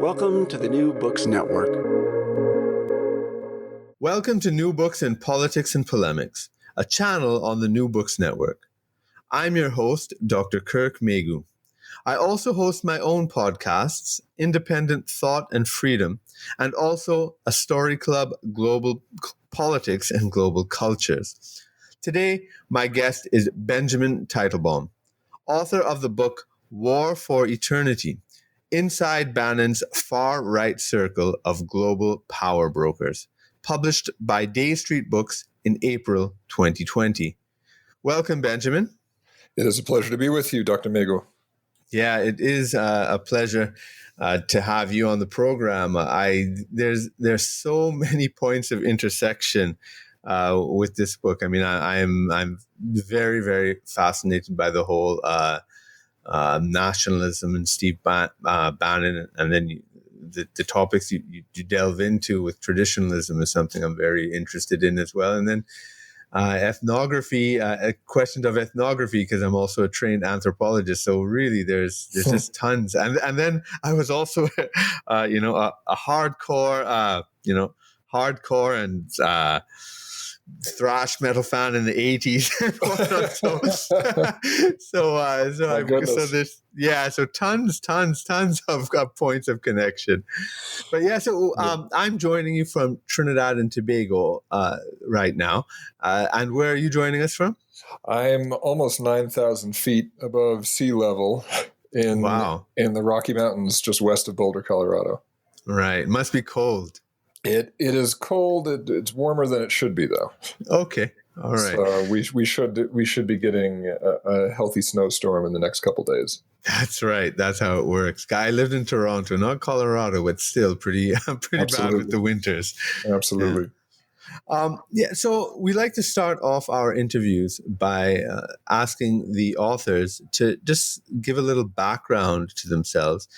Welcome to the New Books Network. Welcome to New Books in Politics and Polemics, a channel on the New Books Network. I'm your host, Dr. Kirk Megu. I also host my own podcasts, Independent Thought and Freedom, and also a story club, Global Politics and Global Cultures. Today, my guest is Benjamin Teitelbaum, author of the book War for Eternity, Inside Bannon's Far-Right Circle of Global Powerbrokers, published by Dey Street Books in April 2020. Welcome, Benjamin. It is a pleasure to be with you, Dr. Mego. Yeah, it is a pleasure to have you on the program. There's so many points of intersection with this book. I mean, I'm very, very fascinated by the whole nationalism and Steve Bannon, and then the topics you delve into with traditionalism is something I'm very interested in as well. And then ethnography, questions of ethnography, because I'm also a trained anthropologist. So really, there's just tons. And then I was also, a hardcore and thrash metal fan in the 80s. So tons of points of connection. But I'm joining you from Trinidad and Tobago right now. And where are you joining us from? I'm almost 9,000 feet above sea level in the Rocky Mountains, just west of Boulder, Colorado. Right. Must be cold. It is cold. It's warmer than it should be, though. Okay, all right. So we should be getting a healthy snowstorm in the next couple days. That's right. That's how it works. I lived in Toronto, not Colorado, but still pretty bad with the winters. Absolutely. Yeah. So we like to start off our interviews by asking the authors to just give a little background to themselves,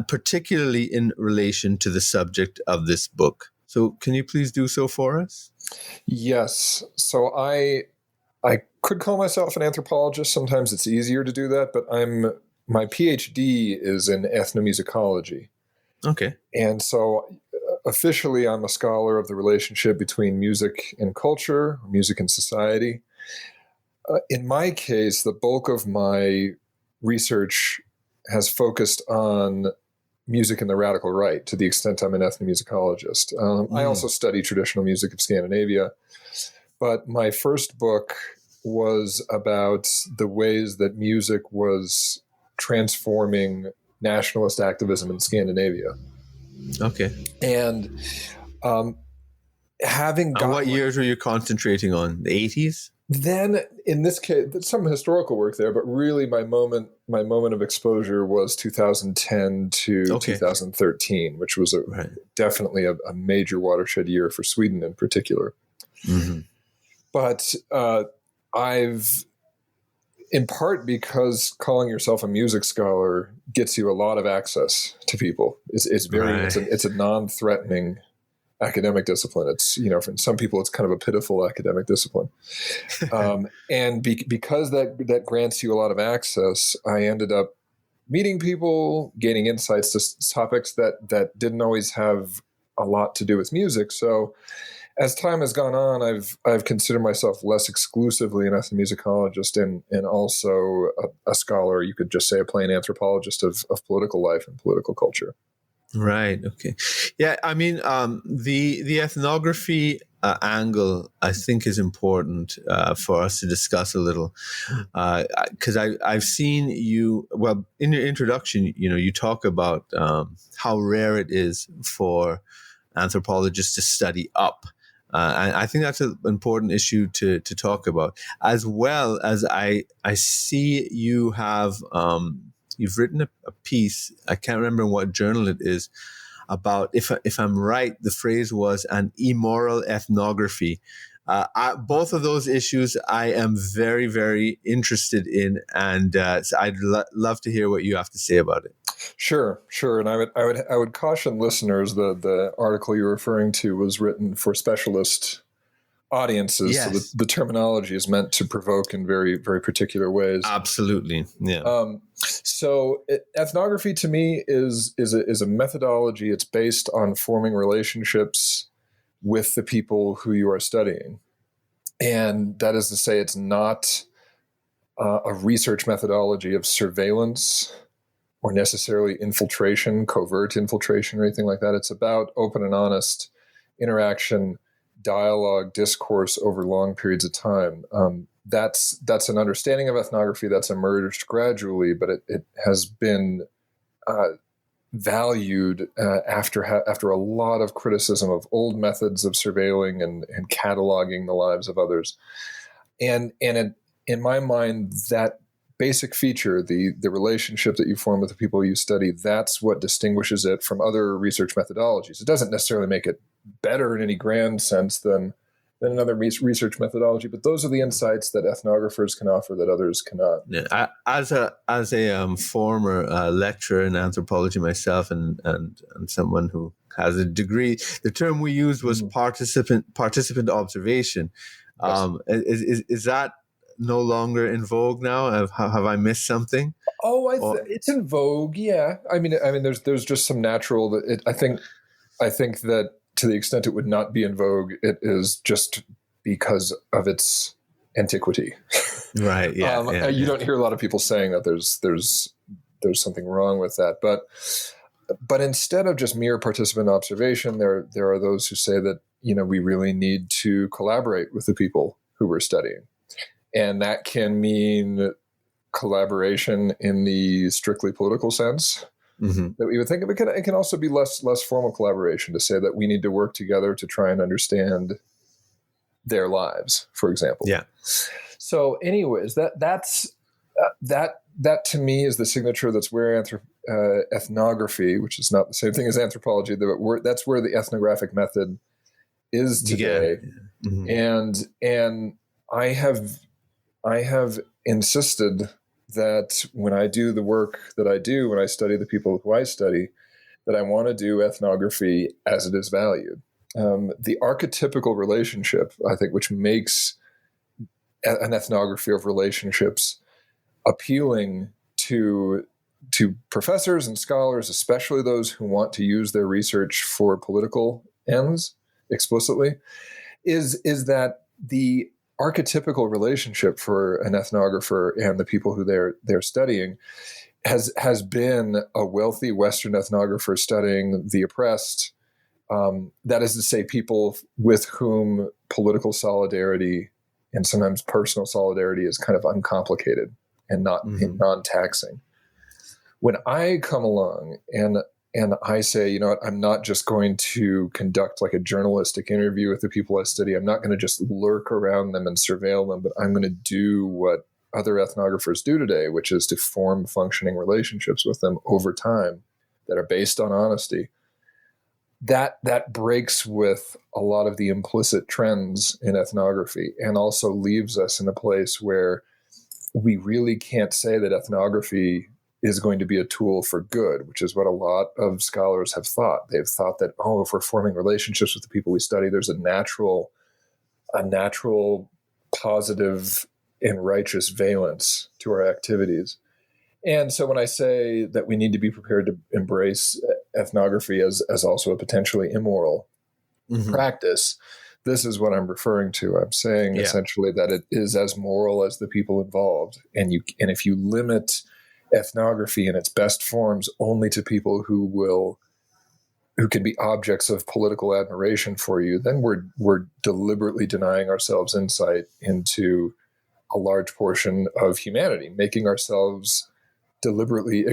particularly in relation to the subject of this book. So can you please do so for us? Yes. So I could call myself an anthropologist. Sometimes it's easier to do that, but my PhD is in ethnomusicology. Okay. And so officially, I'm a scholar of the relationship between music and culture, music and society. In my case, the bulk of my research has focused on music and the radical right, to the extent I'm an ethnomusicologist. I also study traditional music of Scandinavia, but my first book was about the ways that music was transforming nationalist activism in Scandinavia. Okay. And what years were you concentrating on? The 80s? Then, in this case, there's some historical work there, but really my moment of exposure was 2010 to 2013, which was definitely a major watershed year for Sweden in particular. Mm-hmm. But I've, in part because calling yourself a music scholar gets you a lot of access to people. It's a non-threatening academic discipline. It's, for some people, it's kind of a pitiful academic discipline. And because that grants you a lot of access, I ended up meeting people, gaining insights to topics that didn't always have a lot to do with music. So as time has gone on, I've considered myself less exclusively an ethnomusicologist and also a scholar, you could just say a plain anthropologist of political life and political culture. Right. Okay. Yeah. I mean, the ethnography angle, I think, is important for us to discuss a little, because I've seen you. Well, in your introduction, you talk about how rare it is for anthropologists to study up. And I think that's an important issue to talk about, as well as I see you have. You've written a piece, I can't remember what journal it is, about, if I'm right, the phrase was an immoral ethnography. Both of those issues I am very, very interested in, and so I'd love to hear what you have to say about it. Sure. And I would caution listeners that the article you're referring to was written for specialist audiences. Yes. So the terminology is meant to provoke in very, very particular ways. Absolutely. Yeah. Ethnography to me is a methodology. It's based on forming relationships with the people who you are studying. And that is to say, it's not a research methodology of surveillance or necessarily infiltration, covert infiltration or anything like that. It's about open and honest interaction, dialogue, discourse over long periods of time. That's an understanding of ethnography that's emerged gradually, but it has been valued after a lot of criticism of old methods of surveilling and cataloging the lives of others. And in my mind, that basic feature, the relationship that you form with the people you study, that's what distinguishes it from other research methodologies. It doesn't necessarily make it better in any grand sense than another research methodology, but those are the insights that ethnographers can offer that others cannot. Yeah, as a former lecturer in anthropology myself, and someone who has a degree, the term we used was participant observation. Yes. Is that no longer in vogue now? Have I missed something? Oh, it's in vogue. Yeah, I mean, there's just some natural that I think that to the extent it would not be in vogue, it is just because of its antiquity. Right. Yeah. You don't hear a lot of people saying that there's something wrong with that, but instead of just mere participant observation, there are those who say that we really need to collaborate with the people who we're studying. And that can mean collaboration in the strictly political sense that we would think of. It can also be less formal collaboration, to say that we need to work together to try and understand their lives, for example. Yeah. So anyways, that to me is the signature. That's where ethnography, which is not the same thing as anthropology, that's where the ethnographic method is today. And I have insisted that when I do the work that I do, when I study the people who I study, that I want to do ethnography as it is valued. The archetypical relationship, I think, which makes an ethnography of relationships appealing to professors and scholars, especially those who want to use their research for political ends explicitly, is that the archetypical relationship for an ethnographer and the people who they're studying has been a wealthy Western ethnographer studying the oppressed. That is to say, people with whom political solidarity and sometimes personal solidarity is kind of uncomplicated and not non-taxing. When I come along and I say, I'm not just going to conduct like a journalistic interview with the people I study. I'm not going to just lurk around them and surveil them, but I'm going to do what other ethnographers do today, which is to form functioning relationships with them over time that are based on honesty. That breaks with a lot of the implicit trends in ethnography, and also leaves us in a place where we really can't say that ethnography is going to be a tool for good, which is what a lot of scholars have thought. They've thought that, if we're forming relationships with the people we study, there's a natural positive and righteous valence to our activities. And so when I say that we need to be prepared to embrace ethnography as also a potentially immoral practice, this is what I'm referring to. I'm saying essentially that it is as moral as the people involved. And if you limit ethnography in its best forms only to people who can be objects of political admiration for you, then we're deliberately denying ourselves insight into a large portion of humanity, making ourselves deliberately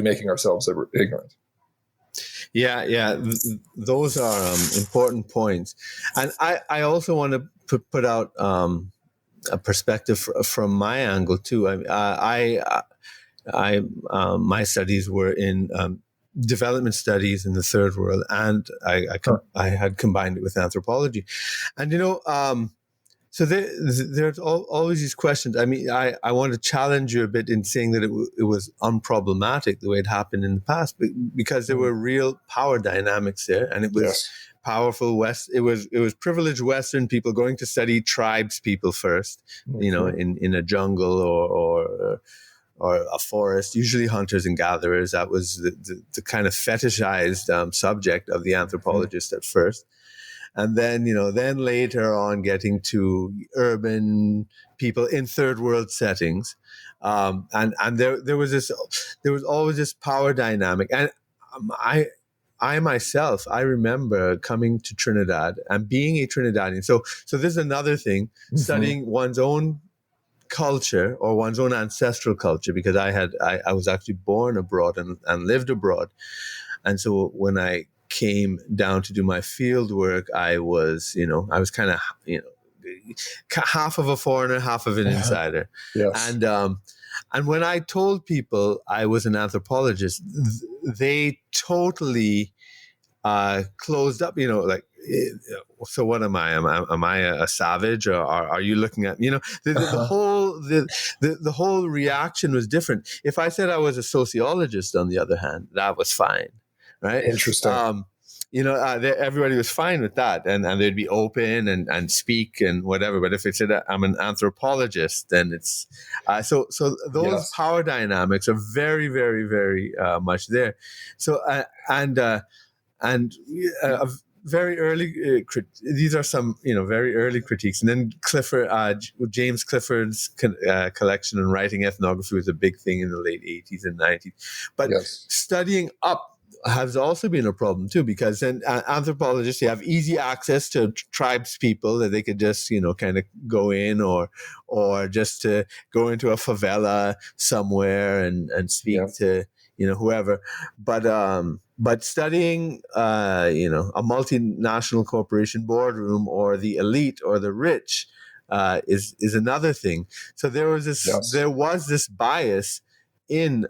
making ourselves ignorant. Yeah. Those are important points. And I also want to put out a perspective from my angle too. My studies were in development studies in the third world, and I had combined it with anthropology. And So there's always these questions. I mean, I want to challenge you a bit in saying that it was unproblematic the way it happened in the past, because there were real power dynamics there, and it was powerful West. It was privileged Western people going to study tribes people first, in a jungle or a forest, usually hunters and gatherers. That was the kind of fetishized subject of the anthropologist at first. And then, then later on getting to urban people in third world settings. And there was always this power dynamic. And I myself, I remember coming to Trinidad and being a Trinidadian. So this is another thing, studying one's own culture or one's own ancestral culture, because I was actually born abroad and lived abroad. And so when I came down to do my field work, I was kind of, half of a foreigner, half of an insider. Yes. And when I told people I was an anthropologist, they totally closed up, so what am I? Am I a savage, or are you looking at, the whole reaction was different. If I said I was a sociologist, on the other hand, that was fine. Right. Interesting. Everybody was fine with that, and they'd be open and speak and whatever. But if it said I'm an anthropologist, then it's so those power dynamics are very, very, very much there. So very early these are some very early critiques, and then James Clifford's collection and writing ethnography was a big thing in the late 80s and 90s. But studying up has also been a problem too, because then anthropologists, you have easy access to tribes people that they could just kind of go in, or just to go into a favela somewhere and speak to whoever. But studying a multinational corporation boardroom, or the elite or the rich is another thing. So there was this bias in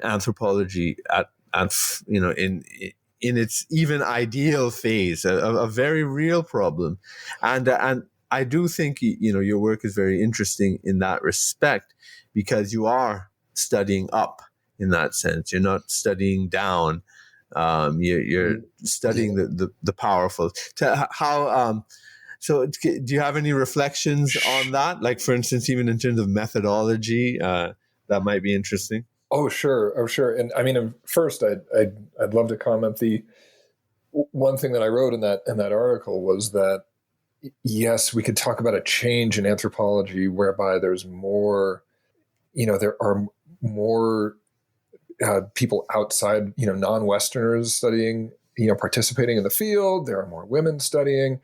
anthropology in its even ideal phase, a very real problem, and I do think your work is very interesting in that respect, because you are studying up in that sense. You're not studying down. You're studying the powerful. So do you have any reflections on that? Like, for instance, even in terms of methodology, that might be interesting. Oh, sure. And I mean, first, I'd love to comment. The one thing that I wrote in that article was that, yes, we could talk about a change in anthropology whereby there's more, there are more people outside, non-Westerners studying, participating in the field. There are more women studying.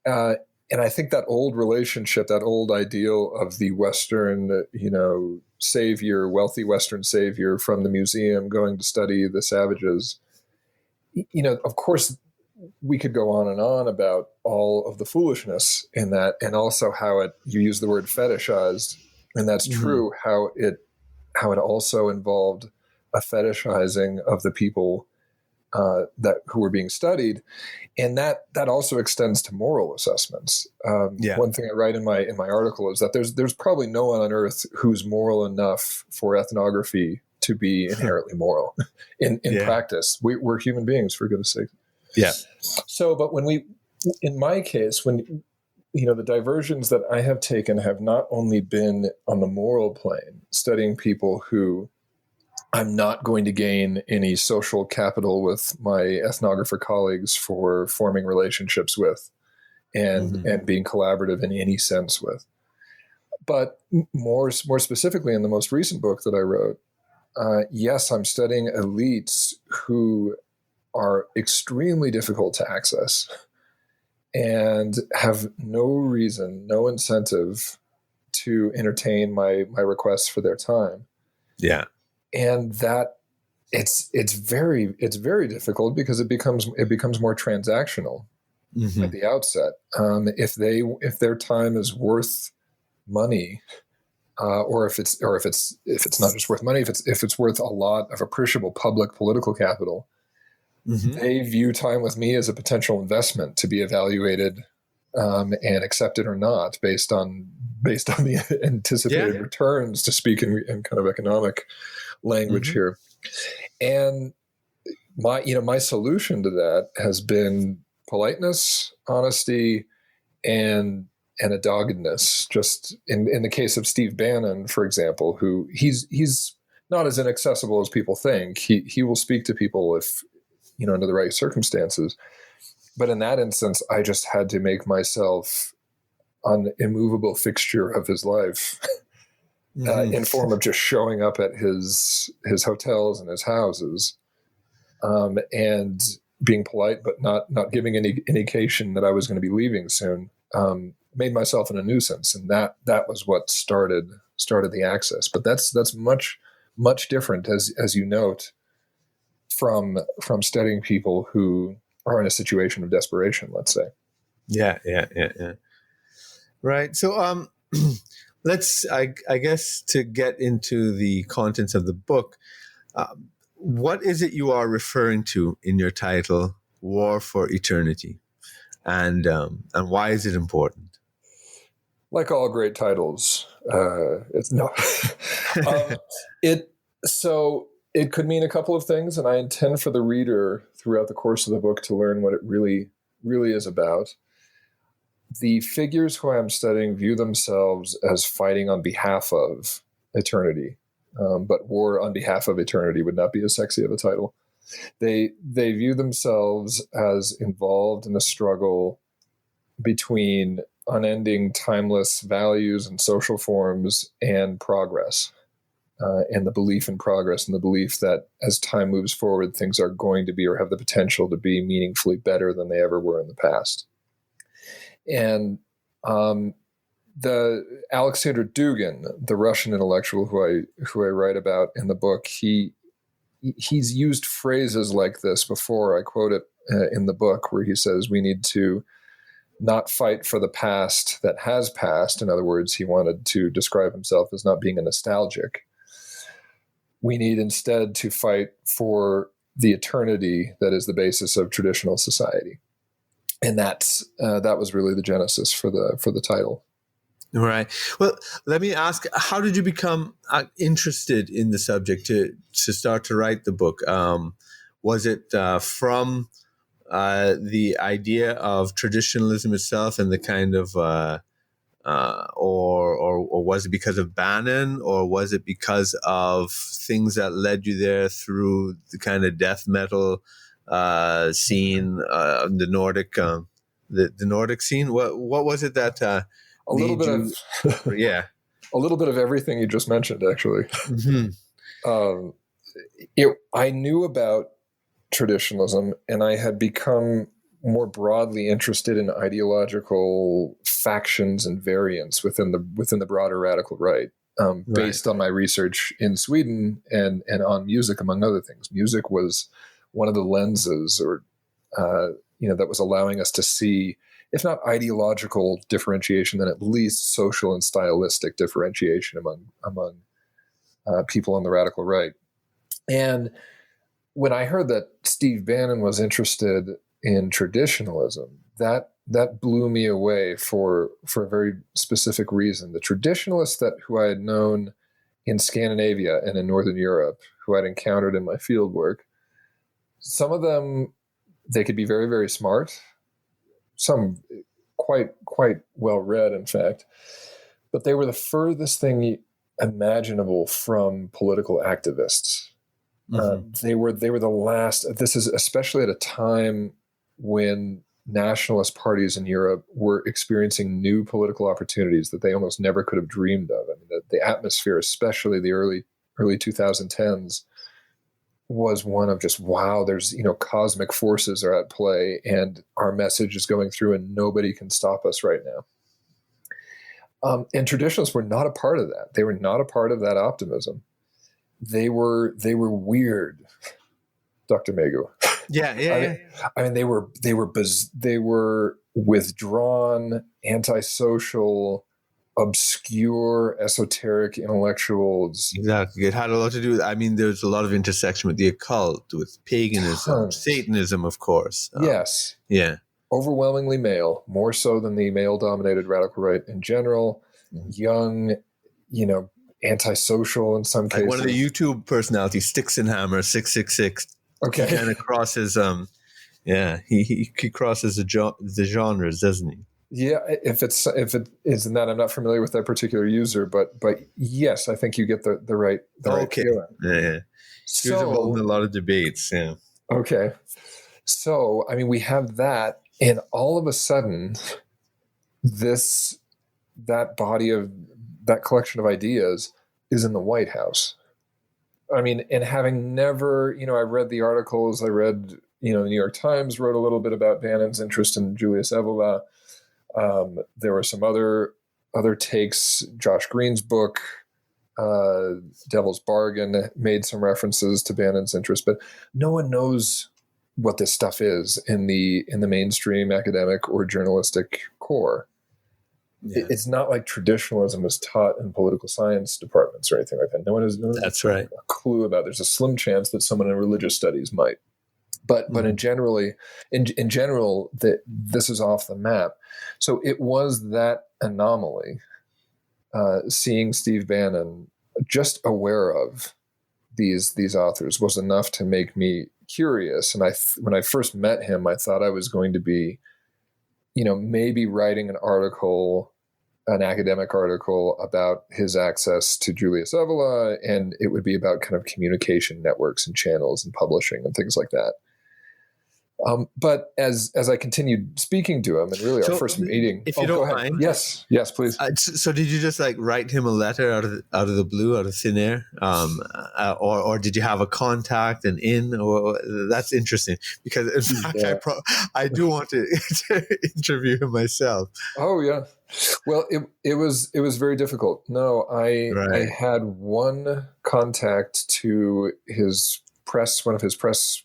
And I think that old relationship, that old ideal of the Western, savior, wealthy Western savior from the museum going to study the savages, of course, we could go on and on about all of the foolishness in that, and also how you use the word fetishized, and that's true, how it also involved a fetishizing of the people who were being studied, and that also extends to moral assessments. One thing I write in my article is that there's probably no one on earth who's moral enough for ethnography to be inherently moral. In practice, we're human beings, for goodness sake. Yeah. So, but in my case, when the diversions that I have taken have not only been on the moral plane, studying people who I'm not going to gain any social capital with my ethnographer colleagues for forming relationships with and being collaborative in any sense with. But more specifically, in the most recent book that I wrote, yes, I'm studying elites who are extremely difficult to access and have no reason, no incentive to entertain my requests for their time. Yeah. And that it's very difficult because it becomes more transactional at the outset. If their time is worth money, or if it's not just worth money, if it's worth a lot of appreciable public political capital, they view time with me as a potential investment to be evaluated and accept it or not based on the anticipated returns, to speak in kind of economic language here. And my solution to that has been politeness, honesty, and a doggedness. Just in the case of Steve Bannon, for example, who he's not as inaccessible as people think. He will speak to people if, under the right circumstances. But in that instance, I just had to make myself an immovable fixture of his life in form of just showing up at his hotels and his houses, and being polite, but not giving any indication that I was going to be leaving soon. Made myself a nuisance, and that was what started the access. But that's much different, as you note, from studying people who are in a situation of desperation, let's say. Yeah. Right. So let's, I guess, to get into the contents of the book, what is it you are referring to in your title, War for Eternity? And why is it important? Like all great titles, it's no. It could mean a couple of things, and I intend for the reader throughout the course of the book to learn what it really, really is about. The figures who I am studying view themselves as fighting on behalf of eternity, but War on Behalf of Eternity would not be as sexy of a title. They view themselves as involved in a struggle between unending, timeless values and social forms and progress, and the belief in progress, and the belief that as time moves forward, things are going to be, or have the potential to be, meaningfully better than they ever were in the past. And the Aleksandr Dugin, the Russian intellectual who I write about in the book, he's used phrases like this before. I quote it in the book, where he says, we need to not fight for the past that has passed. In other words, he wanted to describe himself as not being a nostalgic. We need instead to fight for the eternity that is the basis of traditional society. And that was really the genesis for the title. Right. Well, let me ask, how did you become interested in the subject to start to write the book? Was it from the idea of traditionalism itself and the kind of, or was it because of Bannon, or was it because of things that led you there through the kind of death metal scene, the Nordic, the Nordic scene? What was it that a little bit of a little bit of everything you just mentioned, actually. I knew about traditionalism, and I had become more broadly interested in ideological factions and variants within the broader radical right, based on my research in Sweden and on music, among other things. Music was one of the lenses, or that was allowing us to see, if not ideological differentiation, then at least social and stylistic differentiation among people on the radical right. And when I heard that Steve Bannon was interested in traditionalism, that blew me away for a very specific reason. The traditionalists who I had known in Scandinavia and in Northern Europe, who I'd encountered in my field work, some of them, they could be very, very smart, some quite well read, in fact, but they were the furthest thing imaginable from political activists. They were the last. This is especially at a time when nationalist parties in Europe were experiencing new political opportunities that they almost never could have dreamed of. I mean, the atmosphere, especially the early 2010s, was one of just, wow, there's, cosmic forces are at play, and our message is going through, and nobody can stop us right now. And traditionalists were not a part of that. They were not a part of that optimism. They were weird, Dr. Megu. Yeah. I mean, they were withdrawn, antisocial, obscure, esoteric intellectuals. Exactly. It had a lot to do with, there's a lot of intersection with the occult, with paganism, Satanism, of course. Yes. Yeah. overwhelmingly male, more so than the male-dominated radical right in general, young, antisocial in some cases. Like one of the YouTube personalities, Sticks and Hammer 666. Okay. He kind of crosses, he crosses the genres, doesn't he? Yeah, if it is in that, I'm not familiar with that particular user, but yes, I think you get the right feeling. Yeah. He was involved in a lot of debates. Yeah. Okay. So, I mean, we have that, and all of a sudden, that collection of ideas is in the White House. I mean, and having never, I read the articles, I read, the New York Times wrote a little bit about Bannon's interest in Julius Evola. There were some other takes. Josh Green's book, Devil's Bargain, made some references to Bannon's interest, but no one knows what this stuff is in the mainstream academic or journalistic core. Yeah. It's not like traditionalism is taught in political science departments or anything like that. No one has a clue about it. There's a slim chance that someone in religious studies might. But in general, that this is off the map. So it was that anomaly, seeing Steve Bannon just aware of these authors was enough to make me curious. And when I first met him, I thought I was going to be, maybe writing an academic article about his access to Julius Evola, and it would be about kind of communication networks and channels and publishing and things like that. But as I continued speaking to him, and really our first meeting, if you don't mind, yes, please. So did you just like write him a letter out of the blue, out of thin air, or did you have a contact and Or that's interesting because in fact I do want to interview him myself. Oh yeah, well it was very difficult. No, I had one contact to his press, one of his press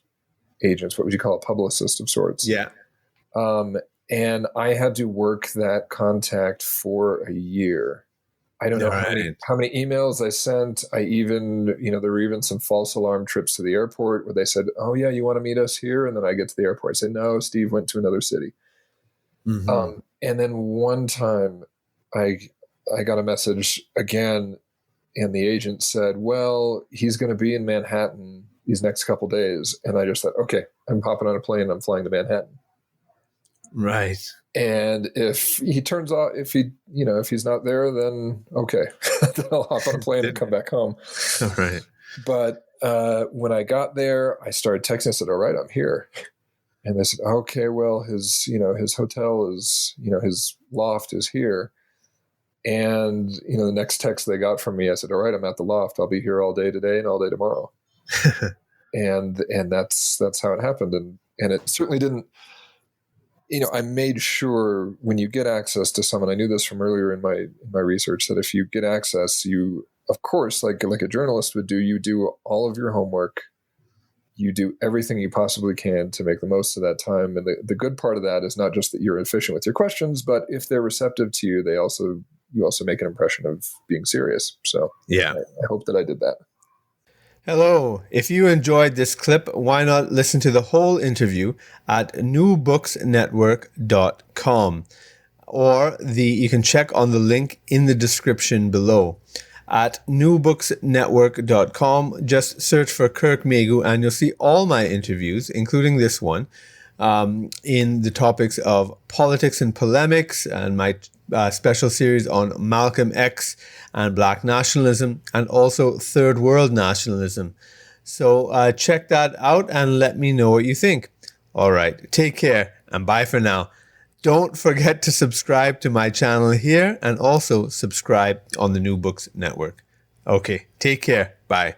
agents, what would you call a publicist of sorts? Yeah. And I had to work that contact for a year. I don't know how many emails I sent. I even, there were even some false alarm trips to the airport where they said, "Oh yeah, you want to meet us here?" And then I get to the airport. I say, "No, Steve went to another city." Mm-hmm. And then one time I got a message again, and the agent said, "Well, he's going to be in Manhattan these next couple days." And I just thought, okay, I'm hopping on a plane. I'm flying to Manhattan. Right. And if he's not there, then okay, then I'll hop on a plane and come back home. Right. But when I got there, I started texting. I said, "All right, I'm here." And they said, "Okay, well, his hotel is, his loft is here." And, the next text they got from me, I said, "All right, I'm at the loft. I'll be here all day today and all day tomorrow." and that's how it happened. And it certainly didn't, I made sure when you get access to someone, I knew this from earlier in my research, that if you get access, you, of course, like a journalist would do, you do all of your homework, you do everything you possibly can to make the most of that time. And the good part of that is not just that you're efficient with your questions, but if they're receptive to you, you also make an impression of being serious. So yeah, I hope that I did that. Hello. If you enjoyed this clip, why not listen to the whole interview at newbooksnetwork.com, or you can check on the link in the description below. At newbooksnetwork.com, just search for Kirk Megu and you'll see all my interviews, including this one, in the topics of politics and polemics, and my special series on Malcolm X and Black nationalism, and also Third World nationalism. So check that out and let me know what you think. All right, take care and bye for now. Don't forget to subscribe to my channel here and also subscribe on the New Books Network. Okay, take care. Bye.